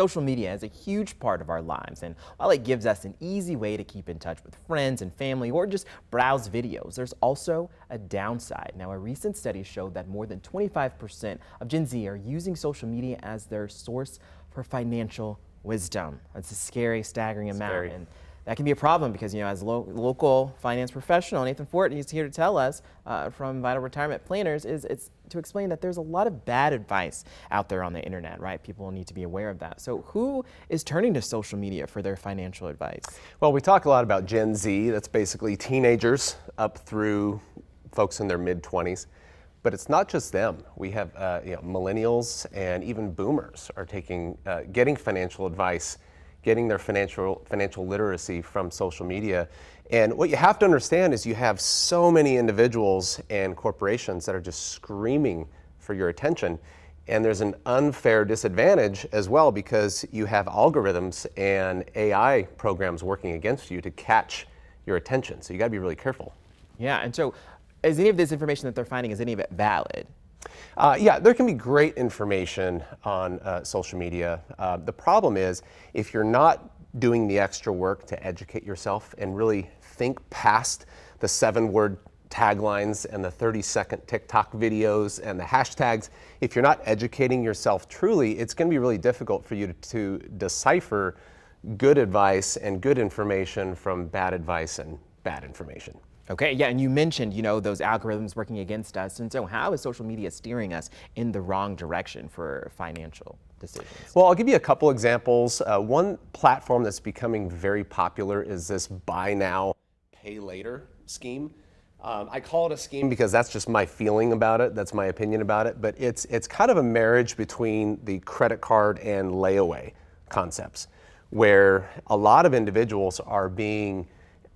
Social media is a huge part of our lives, and while it gives us an easy way to keep in touch with friends and family or just browse videos, there's also a downside. Now, a recent study showed that more than 25% of Gen Z are using social media as their source for financial wisdom. That's a scary, staggering amount. And that can be a problem because, as local finance professional, Nathan Fort, he's here to tell us from Vital Retirement Planners, it's to explain that there's a lot of bad advice out there on the internet, right? People need to be aware of that. So who is turning to social media for their financial advice? Well, we talk a lot about Gen Z. That's basically teenagers up through folks in their mid-20s. But it's not just them. We have millennials and even boomers are getting financial advice, getting their financial literacy from social media. And what you have to understand is you have so many individuals and corporations that are just screaming for your attention. And there's an unfair disadvantage as well because you have algorithms and AI programs working against you to catch your attention. So you gotta be really careful. Yeah, and so is any of this information that they're finding, is any of it valid? Yeah, there can be great information on social media. The problem is if you're not doing the extra work to educate yourself and really think past the 7-word taglines and the 30-second TikTok videos and the hashtags, if you're not educating yourself truly, it's going to be really difficult for you to decipher good advice and good information from bad advice and bad information. Okay, yeah, and you mentioned, those algorithms working against us. And so how is social media steering us in the wrong direction for financial decisions? Well, I'll give you a couple examples. One platform that's becoming very popular is this buy now, pay later scheme. I call it a scheme because that's just my feeling about it. That's my opinion about it. But it's kind of a marriage between the credit card and layaway concepts, where a lot of individuals are being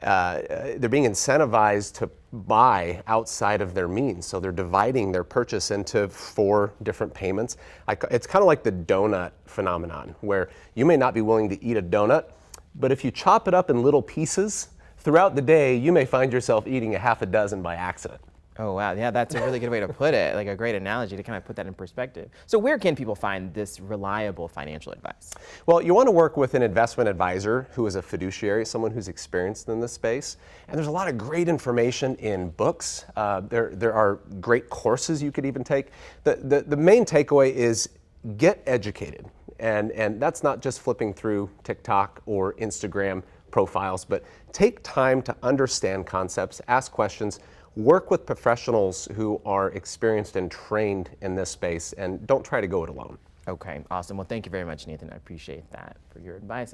incentivized to buy outside of their means. So they're dividing their purchase into 4 different payments. It's kind of like the donut phenomenon, where you may not be willing to eat a donut, but if you chop it up in little pieces, throughout the day, you may find yourself eating a half a dozen by accident. Oh, wow. Yeah, that's a really good way to put it, like a great analogy to kind of put that in perspective. So where can people find this reliable financial advice? Well, you want to work with an investment advisor who is a fiduciary, someone who's experienced in this space. And there's a lot of great information in books. There are great courses you could even take. The main takeaway is get educated. And that's not just flipping through TikTok or Instagram profiles, but take time to understand concepts, ask questions, work with professionals who are experienced and trained in this space, and don't try to go it alone. Okay, awesome. Well, thank you very much, Nathan. I appreciate that for your advice.